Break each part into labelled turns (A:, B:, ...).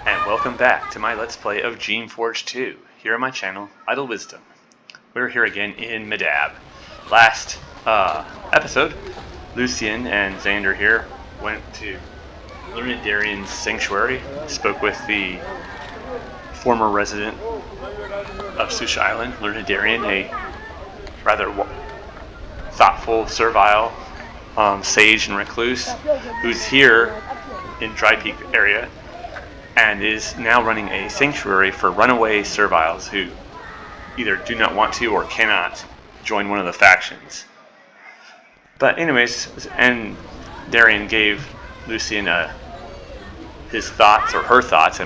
A: and welcome back to my Let's Play of Geneforge 2, here on my channel, Idle Wisdom. We're here again in Medab. Last episode, Lucian and Xander here went to Learned Darian's sanctuary, spoke with the former resident of Susha Island, Learned Darian, a rather thoughtful, servile sage and recluse, who's here in Dry Peak area, and is now running a sanctuary for runaway serviles who either do not want to or cannot join one of the factions. But anyways, and Darian gave Lucian his thoughts, or her thoughts,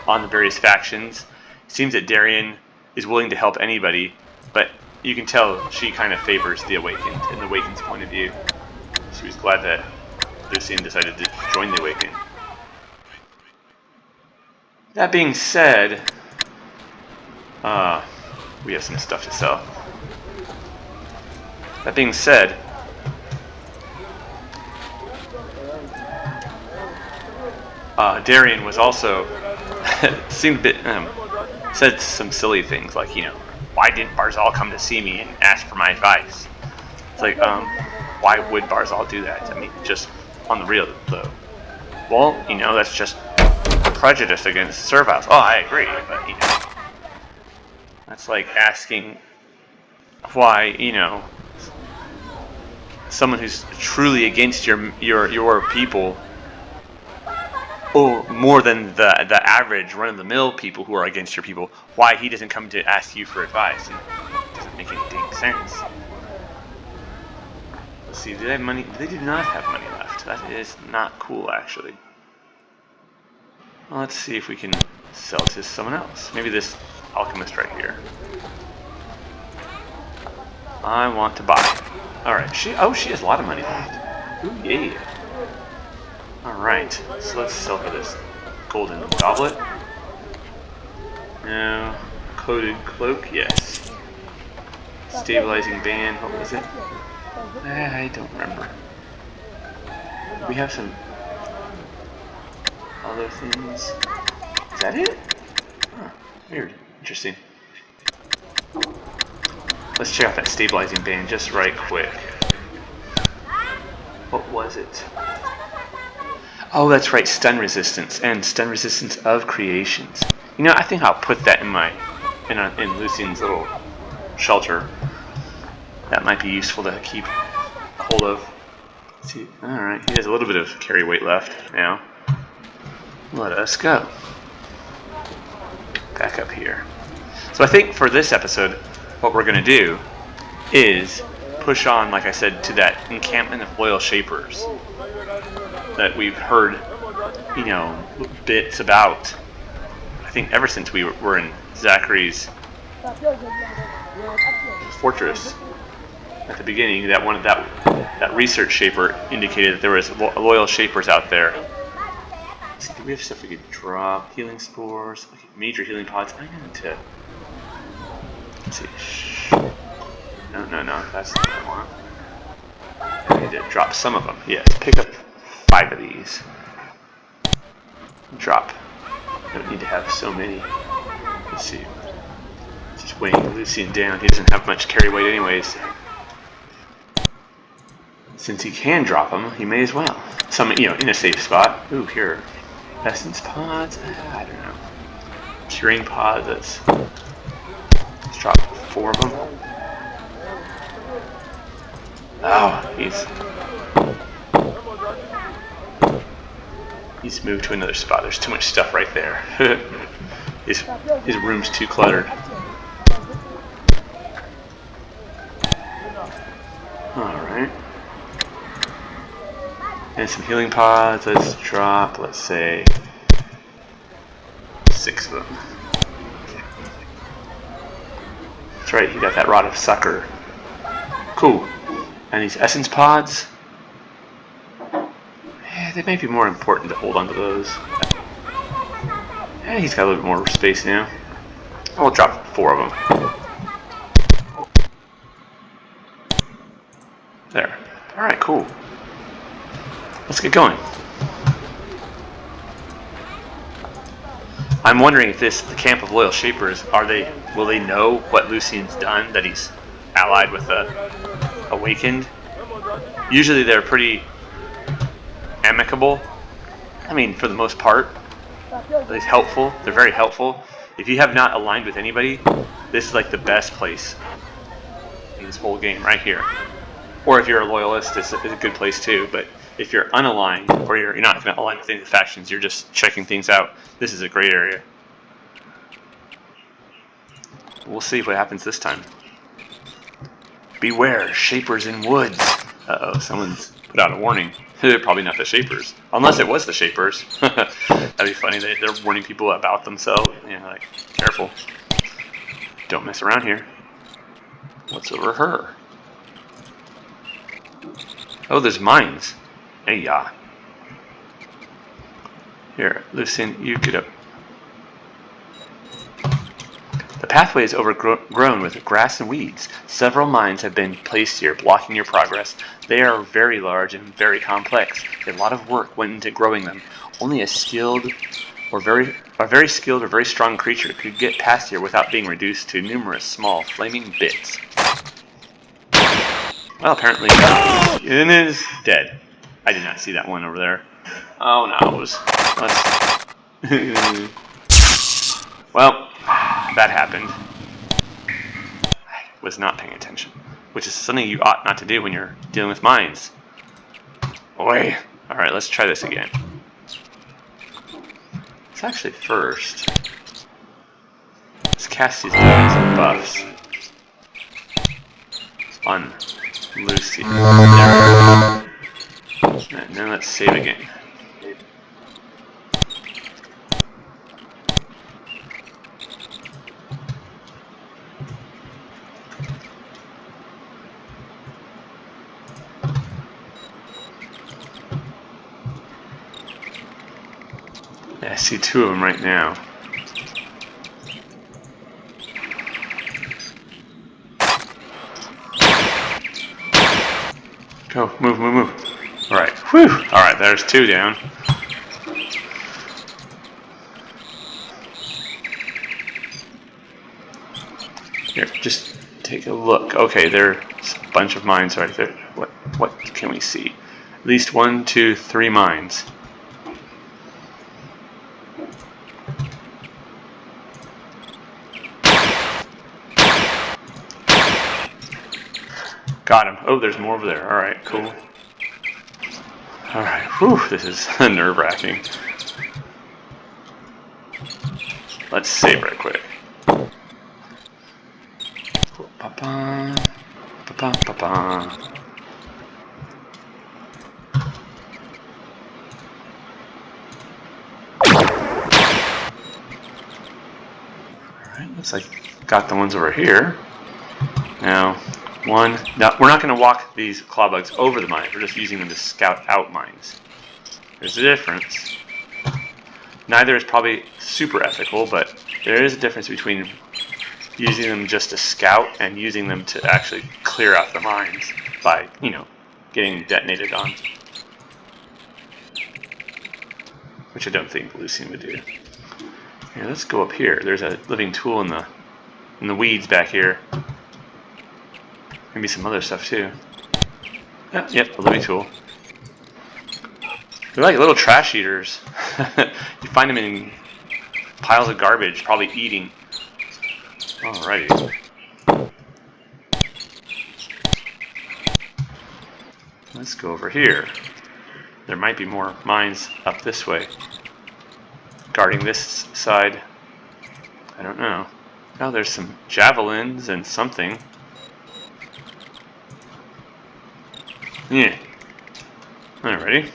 A: on the various factions. It seems that Darian is willing to help anybody, but you can tell she kind of favors the Awakened in the Awakened's point of view. She was glad that Lucian decided to join the Awakened. That being said, we have some stuff to sell. That being said, Darian was also seemed a bit said some silly things like, why didn't Barzal come to see me and ask for my advice? It's like, why would Barzal do that? Just on the real though. Well, that's just prejudice against serviles. Oh, I agree, but that's like asking why, someone who's truly against your people, or more than the average run-of-the-mill people who are against your people, why he doesn't come to ask you for advice. It doesn't make any dang sense. Let's see, do they have money? They do not have money left. That is not cool, actually. Well, let's see if we can sell to someone else. Maybe this alchemist right here. I want to buy. Alright, she has a lot of money left. Ooh, yeah. Alright, so let's sell her this golden goblet. No. Coated cloak, yes. Stabilizing band, what was it? I don't remember. We have some other things. Is that it? Huh, weird. Interesting. Let's check out that stabilizing band just right quick. What was it? Oh, that's right, stun resistance and stun resistance of creations. I think I'll put that in Lucian's little shelter. That might be useful to keep hold of. Let's see. All right, he has a little bit of carry weight left now. Let us go. Back up here. So I think for this episode, what we're going to do is push on, like I said, to that encampment of loyal shapers that we've heard, bits about. I think ever since we were in Zakary's fortress at the beginning, that research shaper indicated that there was loyal shapers out there. Do we have stuff we could drop? Healing spores, major healing pods. I need to. Let's see. No, that's not what I want. I need to drop some of them. Yes, pick up 5 of these. Drop. I don't need to have so many. Let's see. Just weighing Lucian down. He doesn't have much carry weight anyways. Since he can drop them, he may as well. Some, in a safe spot. Ooh, here. Essence pods? I don't know. Curing pods, let's drop 4 of them. Oh, he's moved to another spot. There's too much stuff right there. His room's too cluttered. Alright. And some healing pods. Let's drop, let's say, 6 of them. That's right, you got that Rod of Succor. Cool. And these essence pods, they might be more important to hold on to those. He's got a little bit more space now. I'll drop 4 of them. There. Alright, cool. Let's get going. I'm wondering if the camp of loyal shapers, will they know what Lucian's done, that he's allied with the awakened? Usually they're pretty amicable. I mean, for the most part. At least helpful. They're very helpful. If you have not aligned with anybody, this is like the best place in this whole game, right here. Or if you're a loyalist, it's a good place too. But if you're unaligned, or you're not going to align with any of the factions, you're just checking things out, this is a great area. We'll see what happens this time. Beware, shapers in woods. Uh-oh, someone's put out a warning. Probably not the shapers. Unless it was the shapers. That'd be funny. They're warning people about themselves. You know, like, careful. Don't mess around here. What's over her? Oh, there's mines. Hey, ya. Here, Lucian, you get up. The pathway is overgrown with grass and weeds. Several mines have been placed here, blocking your progress. They are very large and very complex. A lot of work went into growing them. Only a very skilled or very strong creature could get past here without being reduced to numerous small flaming bits. Well, apparently it is dead. I did not see that one over there. Oh no, well, that happened. I was not paying attention, which is something you ought not to do when you're dealing with mines. Oi. Alright, let's try this again. Let's actually first, let's cast these buffs on Lucian. And then let's save again. Yeah, I see two of them right now. Go, move, move, move. Alright, whew. Alright, there's two down. Here, just take a look. Okay, there's a bunch of mines right there. What can we see? At least 1, 2, 3 mines. Got him. Oh, there's more over there. Alright, cool. Alright, whew, this is nerve-wracking. Let's save right quick. Pa-pa, pa-pa, pa-pa. Alright, looks like got the ones over here. Now, we're not going to walk these claw bugs over the mines. We're just using them to scout out mines. There's a difference. Neither is probably super ethical, but there is a difference between using them just to scout and using them to actually clear out the mines by, you know, getting detonated on. Which I don't think Lucian would do. Here, let's go up here. There's a living tool in the weeds back here. Maybe some other stuff too. Yeah, yep, a living tool. They're like little trash eaters. You find them in piles of garbage, probably eating. Alrighty. Let's go over here. There might be more mines up this way. Guarding this side. I don't know. Oh, there's some javelins and something. Yeah. Alrighty.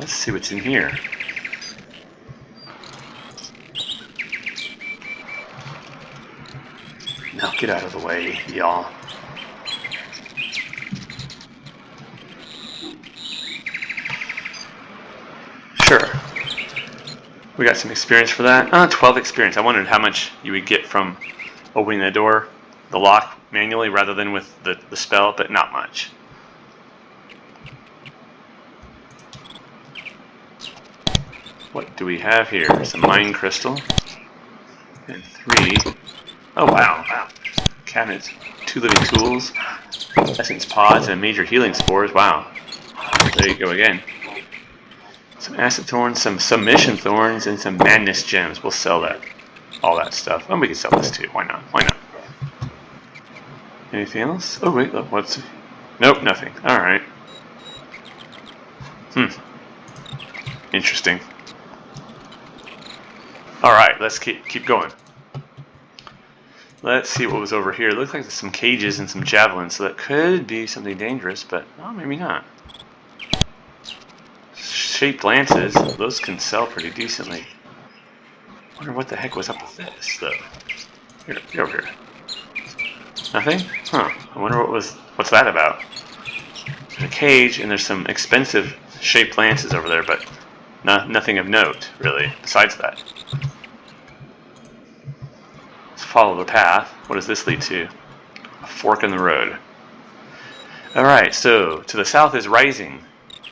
A: Let's see what's in here. Now get out of the way, y'all. Sure. We got some experience for that. 12 experience. I wondered how much you would get from opening the door, the lock, manually rather than with the spell, but not much. What do we have here? Some mine crystal. And 3. Oh, wow. Cabinets. 2 living tools. Essence pods and major healing spores. Wow. There you go again. Some acid thorns, some submission thorns, and some madness gems. We'll sell that. All that stuff. Oh, we can sell this too. Why not? Why not? Anything else? Oh, wait. Look, what's... Nope, nothing. Alright. Interesting. Alright, let's keep going. Let's see what was over here. It looks like there's some cages and some javelins, so that could be something dangerous, but oh, maybe not. Shaped lances, those can sell pretty decently. I wonder what the heck was up with this, though. Here, get over here. Nothing? Huh. I wonder what's that about? There's a cage, and there's some expensive shaped lances over there, but nothing of note, really, besides that. Let's follow the path. What does this lead to? A fork in the road. Alright, so to the south is Rising.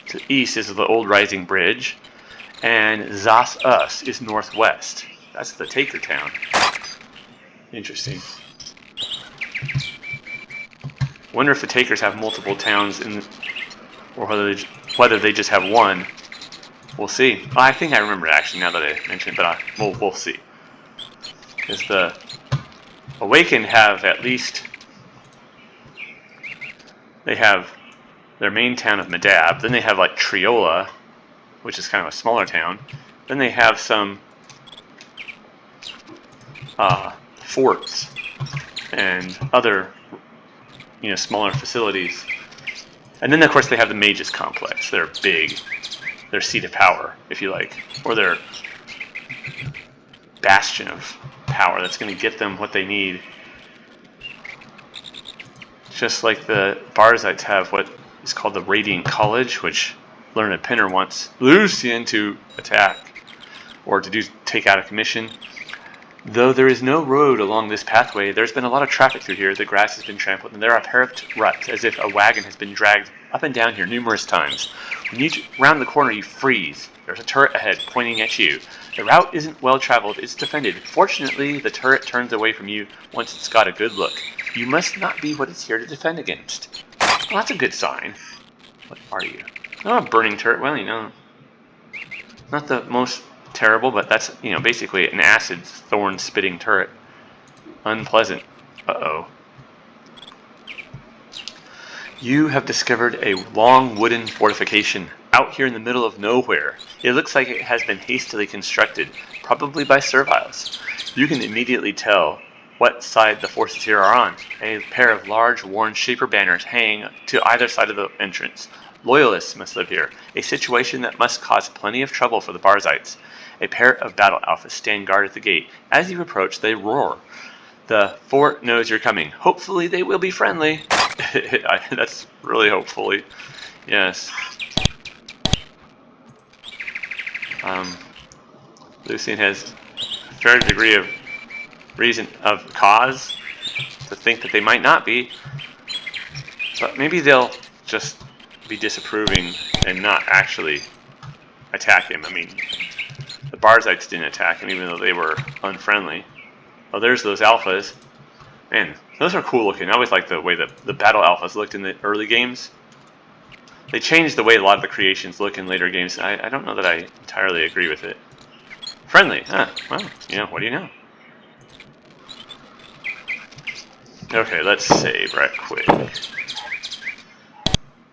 A: To the east is the old Rising Bridge. And Zas Us is northwest. That's the Taker town. Interesting. Wonder if the Takers have multiple towns or whether they just have one. We'll see. Well, I think I remember actually now that I mentioned it, but we'll see. Because the Awakened have at least... They have their main town of Medab. Then they have like Triola, which is kind of a smaller town. Then they have some forts and other, smaller facilities. And then of course they have the Mages Complex. They're big. Their seat of power, if you like, or their bastion of power that's going to get them what they need. Just like the Barzites have what is called the Radiant College, which Learned Pinner wants Lucian to attack or to take out of commission. Though there is no road along this pathway, there's been a lot of traffic through here. The grass has been trampled, and there are apparent ruts, as if a wagon has been dragged up and down here numerous times. When you round the corner, you freeze. There's a turret ahead, pointing at you. The route isn't well traveled, it's defended. Fortunately, the turret turns away from you once it's got a good look. You must not be what it's here to defend against. Well, that's a good sign. What are you? Oh, a burning turret. Well, not the most terrible, but that's, basically an acid thorn spitting turret. Unpleasant. Uh-oh. You have discovered a long wooden fortification out here in the middle of nowhere. It looks like it has been hastily constructed, probably by serviles. You can immediately tell what side the forces here are on. A pair of large, worn shaper banners hang to either side of the entrance. Loyalists must live here, a situation that must cause plenty of trouble for the Barzites. A pair of battle alphas stand guard at the gate. As you approach, they roar. The fort knows you're coming. Hopefully they will be friendly. That's really hopefully. Yes. Lucian has a fair degree of cause to think that they might not be. But maybe they'll just be disapproving and not actually attack him. I mean, the Barzites didn't attack him even though they were unfriendly. Oh, there's those alphas. Man, those are cool looking. I always liked the way that the battle alphas looked in the early games. They changed the way a lot of the creations look in later games. I don't know that I entirely agree with it. Friendly, huh? Well, what do you know? Okay, let's save right quick.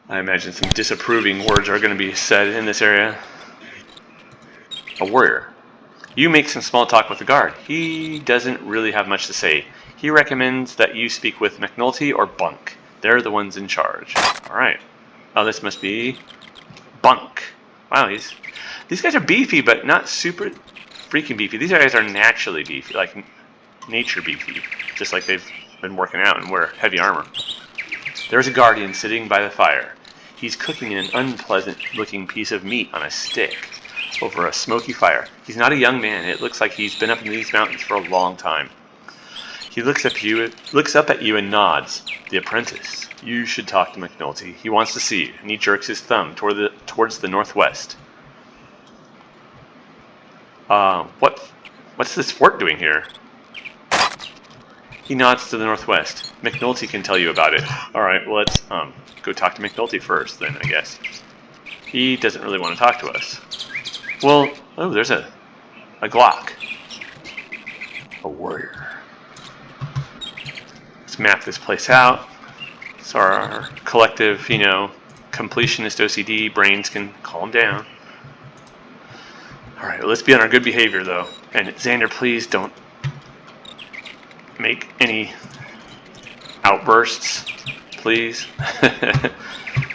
A: I imagine some disapproving words are going to be said in this area. A warrior. You make some small talk with the guard. He doesn't really have much to say. He recommends that you speak with McNulty or Bunk. They're the ones in charge. Alright. Oh, this must be Bunk. Wow, these guys are beefy, but not super freaking beefy. These guys are naturally beefy, like nature beefy. Just like they've been working out and wear heavy armor. There's a guardian sitting by the fire. He's cooking an unpleasant-looking piece of meat on a stick over a smoky fire. He's not a young man. It looks like he's been up in these mountains for a long time. He looks up at you and nods. The apprentice. You should talk to McNulty. He wants to see you, and he jerks his thumb towards the northwest. What's this fort doing here? He nods to the northwest. McNulty can tell you about it. Alright, well let's go talk to McNulty first then, I guess. He doesn't really want to talk to us. Well, oh, there's a Glock. A warrior. Let's map this place out so our collective, completionist OCD brains can calm down. Alright, let's be on our good behavior though. And Xander, please don't make any outbursts, please.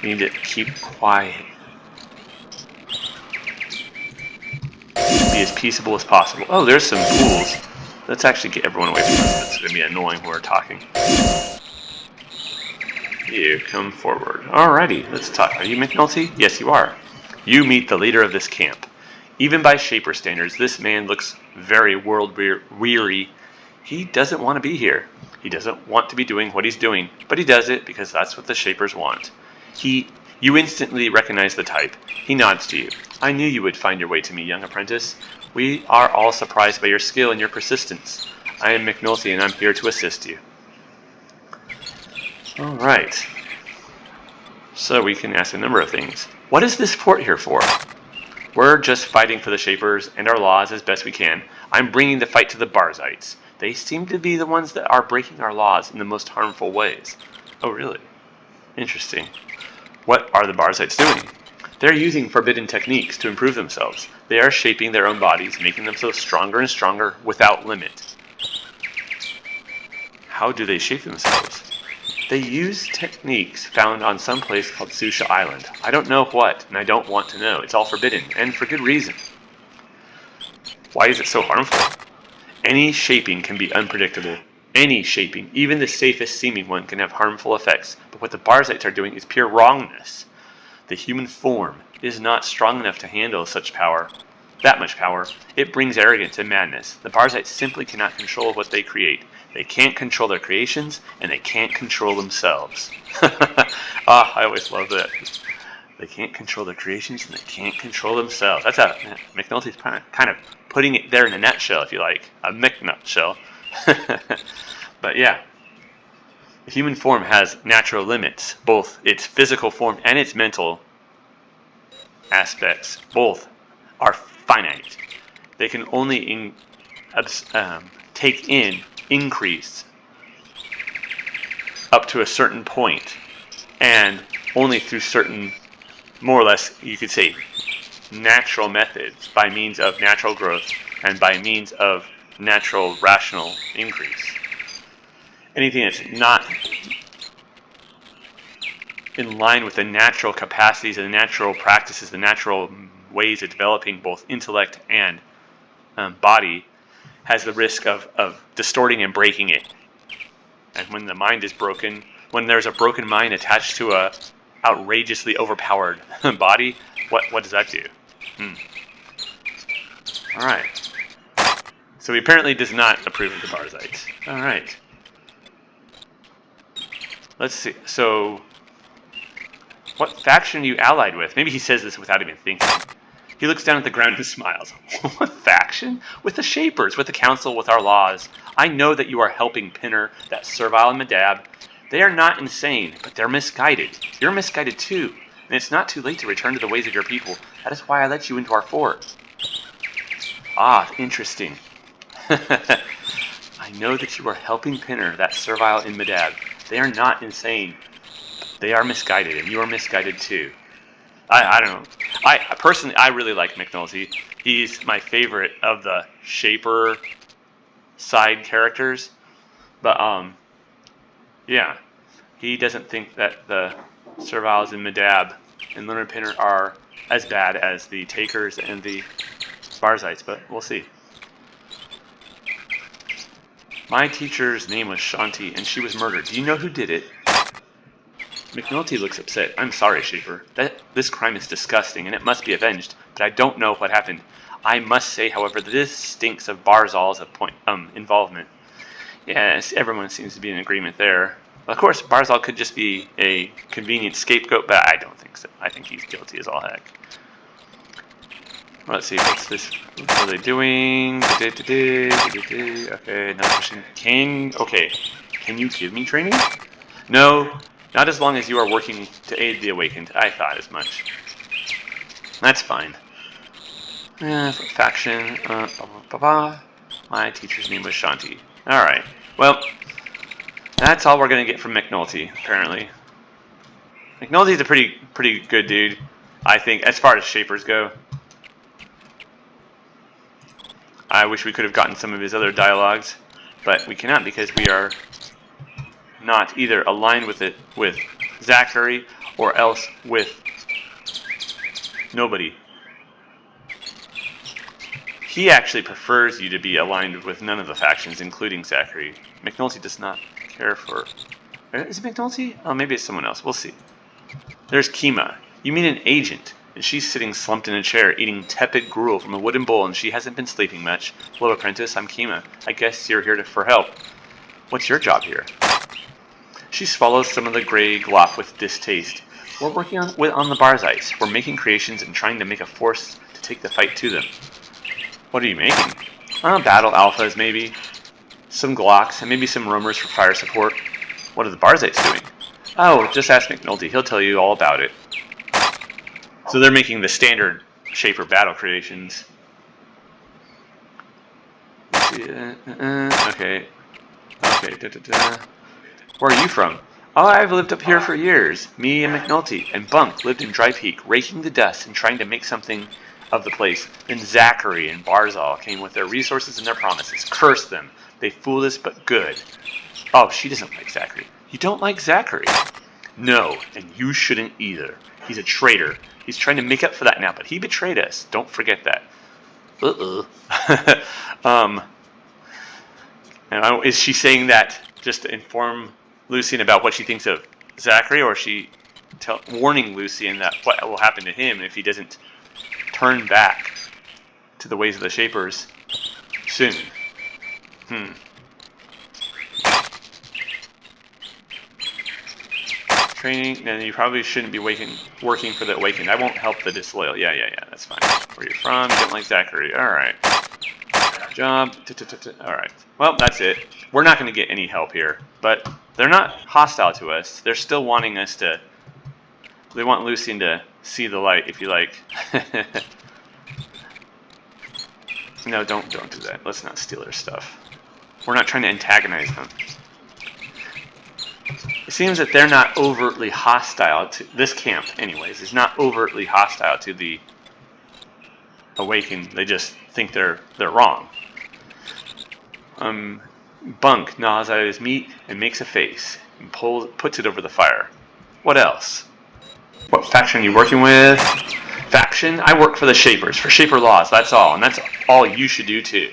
A: We need to keep quiet. Be as peaceable as possible. Oh, there's some fools. Let's actually get everyone away from us. It's going to be annoying when we're talking. You, come forward. Alrighty, let's talk. Are you McNulty? Yes, you are. You meet the leader of this camp. Even by Shaper standards, this man looks very world-weary. He doesn't want to be here. He doesn't want to be doing what he's doing, but he does it because that's what the Shapers want. You instantly recognize the type. He nods to you. I knew you would find your way to me, young apprentice. We are all surprised by your skill and your persistence. I am McNulty, and I'm here to assist you. Alright. So we can ask a number of things. What is this fort here for? We're just fighting for the Shapers and our laws as best we can. I'm bringing the fight to the Barzites. They seem to be the ones that are breaking our laws in the most harmful ways. Oh, really? Interesting. What are the Barzites doing? They're using forbidden techniques to improve themselves. They are shaping their own bodies, making themselves stronger and stronger without limit. How do they shape themselves? They use techniques found on some place called Susha Island. I don't know what, and I don't want to know. It's all forbidden, and for good reason. Why is it so harmful? Any shaping can be unpredictable. Any shaping, even the safest seeming one, can have harmful effects. But what the Barzites are doing is pure wrongness. The human form is not strong enough to handle such power. That much power. It brings arrogance and madness. The Barzites simply cannot control what they create. They can't control their creations, and they can't control themselves. I always love that. They can't control their creations, and they can't control themselves. That's McNulty's kind of putting it there in a nutshell, if you like. A McNutshell. But yeah. The human form has natural limits. Both its physical form and its mental aspects. Both are finite. They can only take in increase up to a certain point, and only through certain, more or less, you could say, natural methods, by means of natural growth and by means of natural rational increase. Anything that's not in line with the natural capacities and the natural practices, the natural ways of developing both intellect and body, has the risk of distorting and breaking it. And when the mind is broken, when there's a broken mind attached to a outrageously overpowered body, what does that do? Alright. So he apparently does not approve of the Barzites. Alright. Let's see. So, what faction are you allied with? Maybe he says this without even thinking. He looks down at the ground and smiles. What faction? With the Shapers, with the Council, with our laws. I know that you are helping Pinner, that servile Madab. They are not insane, but they're misguided. You're misguided too, and it's not too late to return to the ways of your people. That is why I let you into our fort. Ah, interesting. I know that you are helping Pinner, that servile in Madab. They are not insane. They are misguided, and you are misguided too. I don't know. Personally, I really like McNulty. He's my favorite of the Shaper side characters. But, yeah. He doesn't think that the Serviles in Madab and Leonard Pinner are as bad as the Takers and the Barzites, but we'll see. My teacher's name was Shanti, and she was murdered. Do you know who did it? McNulty looks upset. I'm sorry, Shaper. This crime is disgusting, and it must be avenged, but I don't know what happened. I must say, however, that this stinks of Barzal's involvement. Yes, everyone seems to be in agreement there. Of course, Barzal could just be a convenient scapegoat, but I don't think so. I think he's guilty as all heck. Let's see, what's this? What are they doing? Okay, another question. Okay, can you give me training? No, not as long as you are working to aid the awakened. I thought as much. That's fine. Faction. My teacher's name was Shanti. Alright, well, that's all we're going to get from McNulty, apparently. McNulty's a pretty good dude, I think, as far as Shapers go. I wish we could have gotten some of his other dialogues, but we cannot because we are not either aligned with Zakary or else with nobody. He actually prefers you to be aligned with none of the factions, including Zakary. McNulty does not care for... Is it McNulty? Oh, maybe it's someone else. We'll see. There's Kima. You meet an agent, and she's sitting slumped in a chair, eating tepid gruel from a wooden bowl, and she hasn't been sleeping much. Hello, apprentice. I'm Kima. I guess you're here for help. What's your job here? She swallows some of the gray glop with distaste. We're working on the Barzites. We're making creations and trying to make a force to take the fight to them. What are you making? Battle alphas, maybe. Some Glocks, and maybe some roamers for fire support. What are the Barzites doing? Oh, just ask McNulty. He'll tell you all about it. So they're making the standard Shaper battle creations. Okay. Where are you from? Oh, I've lived up here for years. Me and McNulty and Bunk lived in Dry Peak, raking the dust and trying to make something of the place. Then Zakary and Barzal came with their resources and their promises. Curse them. They fooled us, but good. Oh, she doesn't like Zakary. You don't like Zakary? No, and you shouldn't either. He's a traitor. He's trying to make up for that now, but he betrayed us. Don't forget that. Is she saying that just to inform Lucian about what she thinks of Zakary, or is she warning Lucian that what will happen to him if he doesn't turn back to the ways of the Shapers soon? Training, then you probably shouldn't be working for the Awakened. I won't help the disloyal. Yeah, that's fine. Where you're from, you don't like Zakary. Alright. Job. Alright. Well, that's it. We're not going to get any help here, but they're not hostile to us. They're still wanting us to... They want Lucian to see the light, if you like. No, don't do that. Let's not steal their stuff. We're not trying to antagonize them. It seems that they're not overtly hostile to... This camp, anyways, is not overtly hostile to the Awakened. They just think they're wrong. Bunk gnaws at his meat and makes a face and puts it over the fire. What else? What faction are you working with? Faction? I work for the Shapers, for Shaper laws, that's all. And that's all you should do too.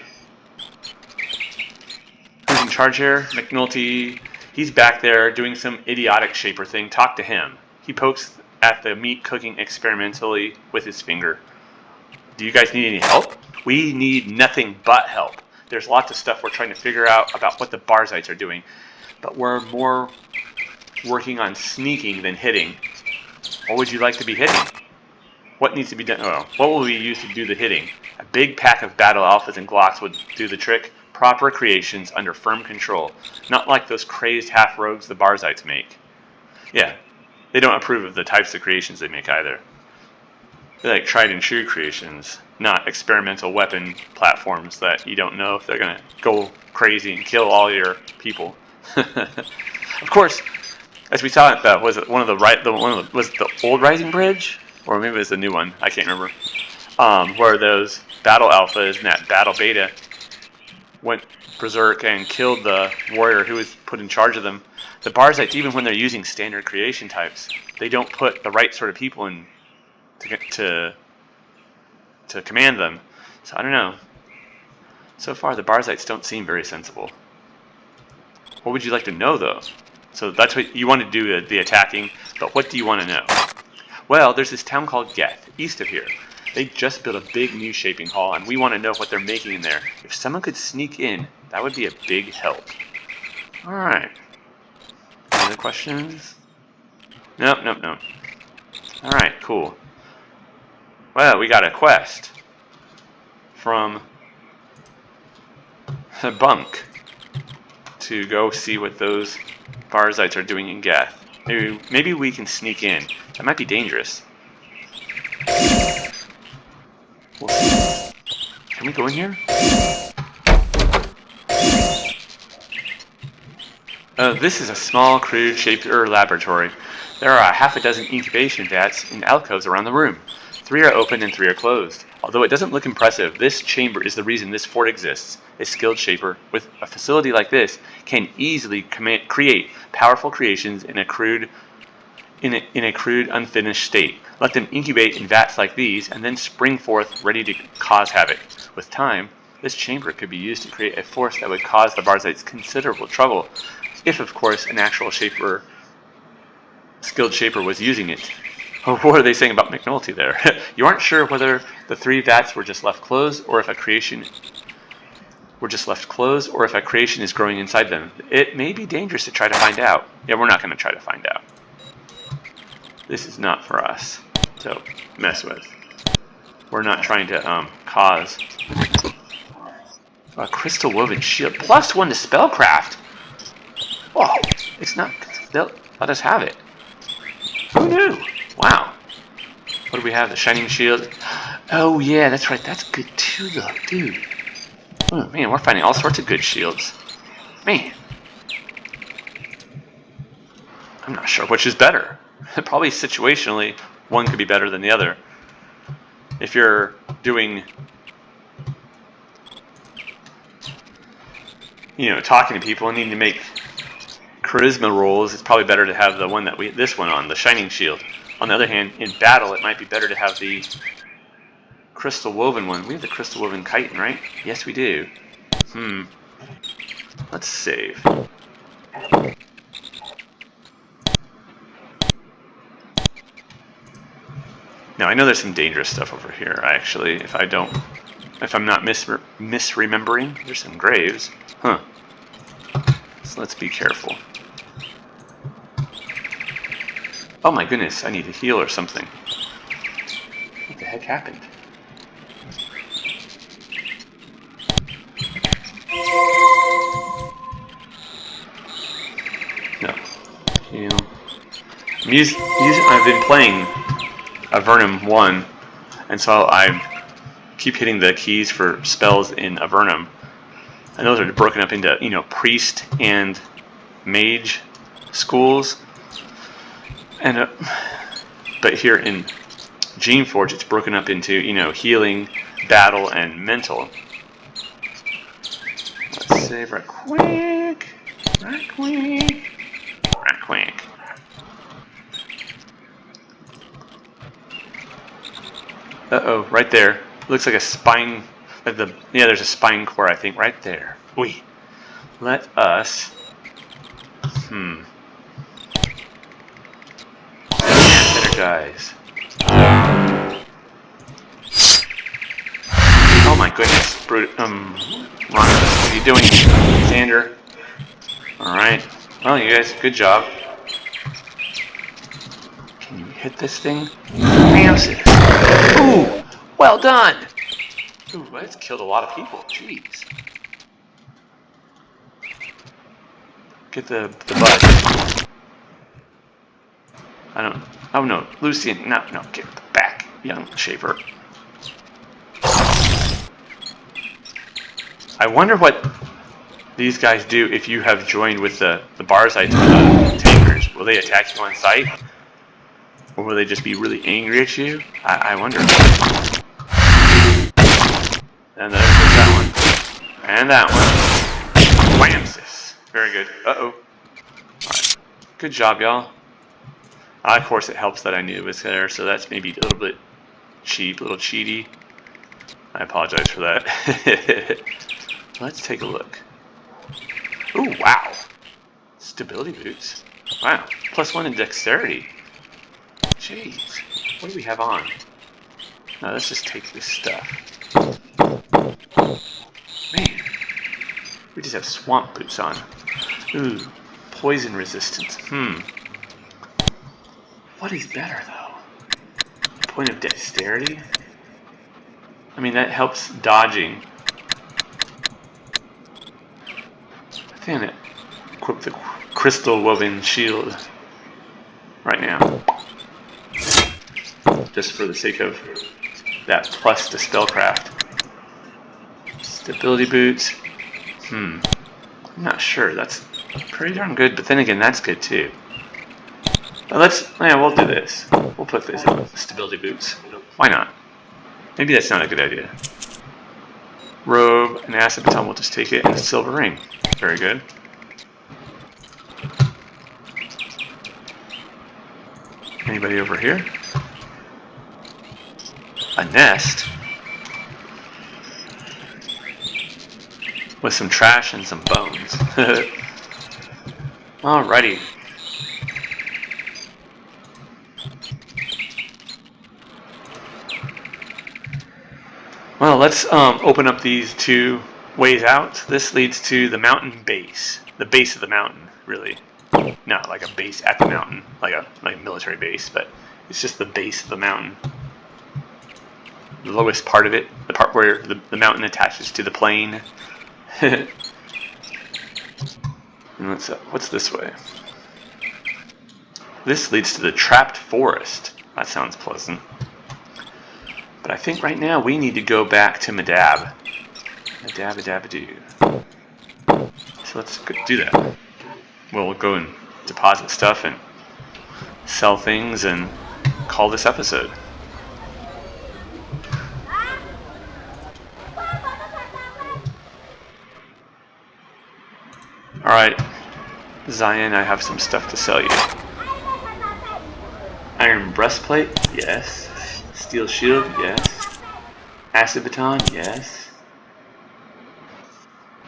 A: Who's in charge here? McNulty. He's back there doing some idiotic Shaper thing. Talk to him. He pokes at the meat cooking experimentally with his finger. Do you guys need any help? We need nothing but help. There's lots of stuff we're trying to figure out about what the Barzites are doing. But we're more working on sneaking than hitting. What would you like to be hitting? What needs to be done? Oh, what will we use to do the hitting? A big pack of battle alphas and Glocks would do the trick. Proper creations under firm control. Not like those crazed half-rogues the Barzites make. Yeah, they don't approve of the types of creations they make either. They like tried and true creations, not experimental weapon platforms that you don't know if they're going to go crazy and kill all your people. Of course, as we saw it, was it was it the old Rising Bridge? Or maybe it was the new one, I can't remember. Where those battle alphas and that battle beta went berserk and killed the warrior who was put in charge of them. The Barzites, even when they're using standard creation types, they don't put the right sort of people in to command them. So I don't know. So far, the Barzites don't seem very sensible. What would you like to know, though? So that's what you want to do, the attacking, but what do you want to know? Well, there's this town called Geth, east of here. They just built a big new shaping hall, and we want to know what they're making in there. If someone could sneak in, that would be a big help. Alright. Any other questions? Nope. Alright, cool. Well, we got a quest. from the bunk to go see what those Barzites are doing in Geth. Maybe we can sneak in. That might be dangerous. We'll see. Can we go in here? This is a small, crude shaper laboratory. There are half a dozen incubation vats in alcoves around the room. 3 are open and 3 are closed. Although it doesn't look impressive, this chamber is the reason this fort exists. A skilled shaper with a facility like this can easily create powerful creations in a crude, unfinished state. Let them incubate in vats like these and then spring forth ready to cause havoc. With time, this chamber could be used to create a force that would cause the Barzites considerable trouble, if of course an actual skilled shaper was using it. Oh, what are they saying about McNulty there? You aren't sure whether the 3 vats were just left closed or if a creation is growing inside them. It may be dangerous to try to find out. Yeah, we're not going to try to find out. This is not for us to mess with. We're not trying to cause a crystal woven shield. +1 to spellcraft. Oh, it's not. They'll let us have it. Who knew? Wow. What do we have? The shining shield. Oh yeah, that's right. That's good too, though, dude. Oh man, we're finding all sorts of good shields. Man, I'm not sure which is better. Probably situationally, one could be better than the other. If you're doing, talking to people and needing to make charisma rolls, it's probably better to have the one this one on, the shining shield. On the other hand, in battle, it might be better to have the crystal woven one. We have the crystal woven chitin, right? Yes, we do. Let's save. Now, I know there's some dangerous stuff over here, actually, if I'm not misremembering. There's some graves. Huh. So let's be careful. Oh my goodness, I need to heal or something. What the heck happened? No. I've been playing Avernum 1, and so I keep hitting the keys for spells in Avernum. And those are broken up into, priest and mage schools. And but here in Geneforge, it's broken up into, healing, battle, and mental. Let's save right quick. Right quick. Right quick. Uh-oh, right there. Looks like a spine. There's a spine core, I think, right there. Let us. Energize. Oh my goodness, Ron, what are you doing, Xander? All right. Well, you guys, good job. Can you hit this thing? Ooh, well done. Ooh, that's killed a lot of people. Jeez. Get the bud. Oh no, Lucian, no, get back, young shaper. I wonder what these guys do if you have joined with the Barzites or the tankers. Will they attack you on sight? Or will they just be really angry at you? I wonder. And there's that one. And that one. Whamsis. Very good. Uh-oh. Alright. Good job, y'all. Of course, it helps that I knew it was there, so that's maybe a little bit cheap, a little cheaty. I apologize for that. Let's take a look. Ooh, wow. Stability boots. Wow. +1 in dexterity. Jeez. What do we have on? Now, let's just take this stuff. Man. We just have swamp boots on. Ooh. Poison resistance. What is better, though? Point of dexterity? I mean, that helps dodging. I think I'm going to equip the crystal woven shield right now. Just for the sake of that plus to spellcraft. Stability boots. I'm not sure. That's pretty darn good, but then again, that's good too. But we'll do this. We'll put this on stability boots. Why not? Maybe that's not a good idea. Robe and acid baton, we'll just take it, and a silver ring. Very good. Anybody over here? A nest? With some trash and some bones. Alrighty. Well, let's open up these two ways out. This leads to the mountain base. The base of the mountain, really. Not like a base at the mountain, like a military base, but it's just the base of the mountain. The lowest part of it, the part where the mountain attaches to the plain. And what's this way? This leads to the trapped forest. That sounds pleasant. But I think right now we need to go back to Madab. Madab-a-dab-a-doo. So let's do that. We'll go and deposit stuff and sell things and call this episode. Alright, Zion, I have some stuff to sell you. Iron breastplate, yes. Steel shield, yes. Acid baton, yes.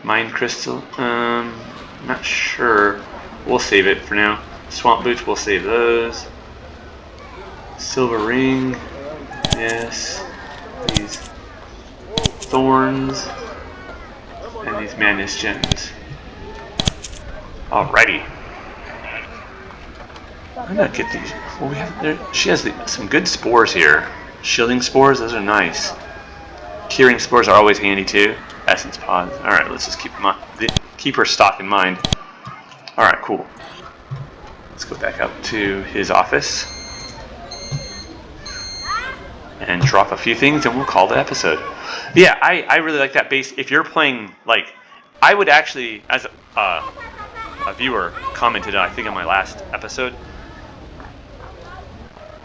A: Mind crystal, not sure. We'll save it for now. Swamp boots, we'll save those. Silver ring, yes. These thorns and these madness gems. Alrighty. I'm gonna get these. Well, we have there. She has some good spores here. Shielding spores, those are nice. Curing spores are always handy too. Essence pods. All right, let's just keep her stock in mind. All right, cool. Let's go back up to his office and drop a few things, and we'll call the episode. Yeah, I really like that base. If you're playing, like, I would actually, as a viewer commented, I think, on my last episode,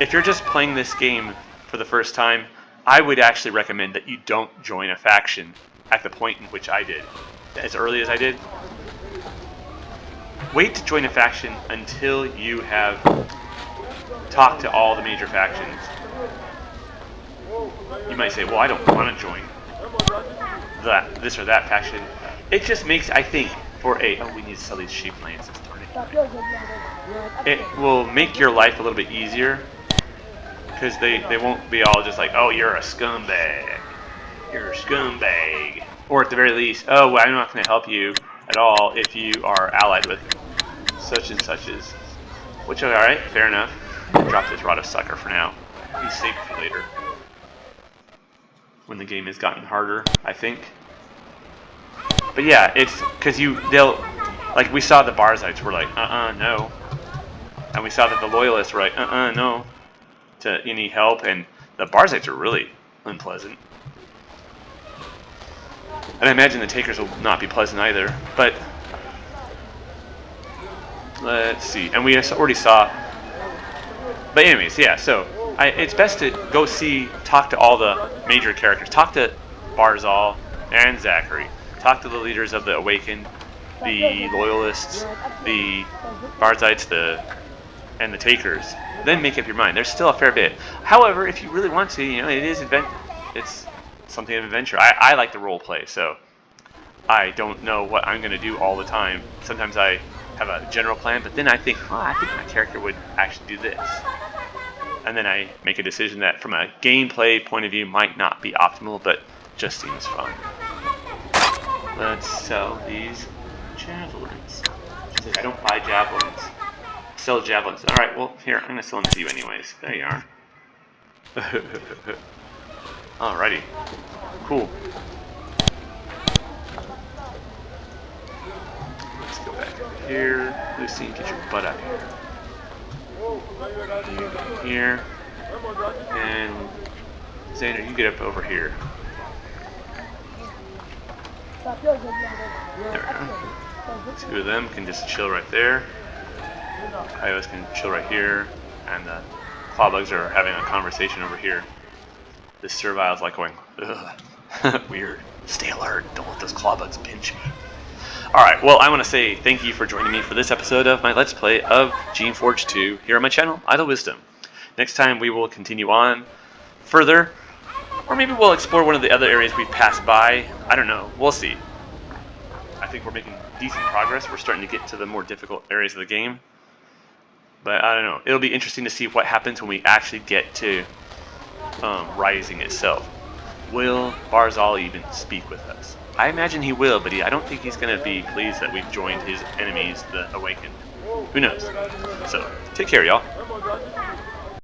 A: if you're just playing this game for the first time, I would actually recommend that you don't join a faction at the point in which I did, as early as I did. Wait to join a faction until you have talked to all the major factions. You might say, well, I don't want to join this or that faction. It just makes, I think, we need to sell these sheep lances. It will make your life a little bit easier, because they won't be all just like, oh, you're a scumbag. You're a scumbag. Or at the very least, oh, well, I'm not going to help you at all if you are allied with such and such as. Which, alright, fair enough. Drop this Rod of Sucker for now. He's safe for later. When the game has gotten harder, I think. But yeah, it's because they'll, like, we saw the Barzites were like, no. And we saw that the Loyalists were like, no. You need help, and the Barzites are really unpleasant. And I imagine the Takers will not be pleasant either, but let's see. And we already saw, but anyways, yeah, so it's best to go talk to all the major characters. Talk to Barzal and Zakary. Talk to the leaders of the Awakened, the Loyalists, the Barzites, and the Takers. Then make up your mind. There's still a fair bit. However, if you really want to, it's something of an adventure. I like to role play, so I don't know what I'm going to do all the time. Sometimes I have a general plan, but then I think, I think my character would actually do this. And then I make a decision that from a gameplay point of view might not be optimal, but just seems fun. Let's sell these javelins. She's like, I don't buy javelins. Sell javelins. Alright, well, here, I'm going to sell them to you anyways. There you are. Alrighty. cool. Let's go back over here. Lucian, get your butt out here. You get here. And Xander, you get up over here. There we go. Two of them can just chill right there. Coyotes can chill right here. And the clawbugs are having a conversation over here. This servile's like going, ugh, weird. Stay alert. Don't let those clawbugs pinch me. Alright, well, I want to say thank you for joining me for this episode of my Let's Play of Geneforge 2 here on my channel, Idle Wisdom. Next time we will continue on further, or maybe we'll explore one of the other areas we've passed by. I don't know. We'll see. I think we're making decent progress. We're starting to get to the more difficult areas of the game. But I don't know. It'll be interesting to see what happens when we actually get to Rising itself. Will Barzal even speak with us? I imagine he will, but I don't think he's going to be pleased that we've joined his enemies, the Awakened. Who knows? So, take care, y'all.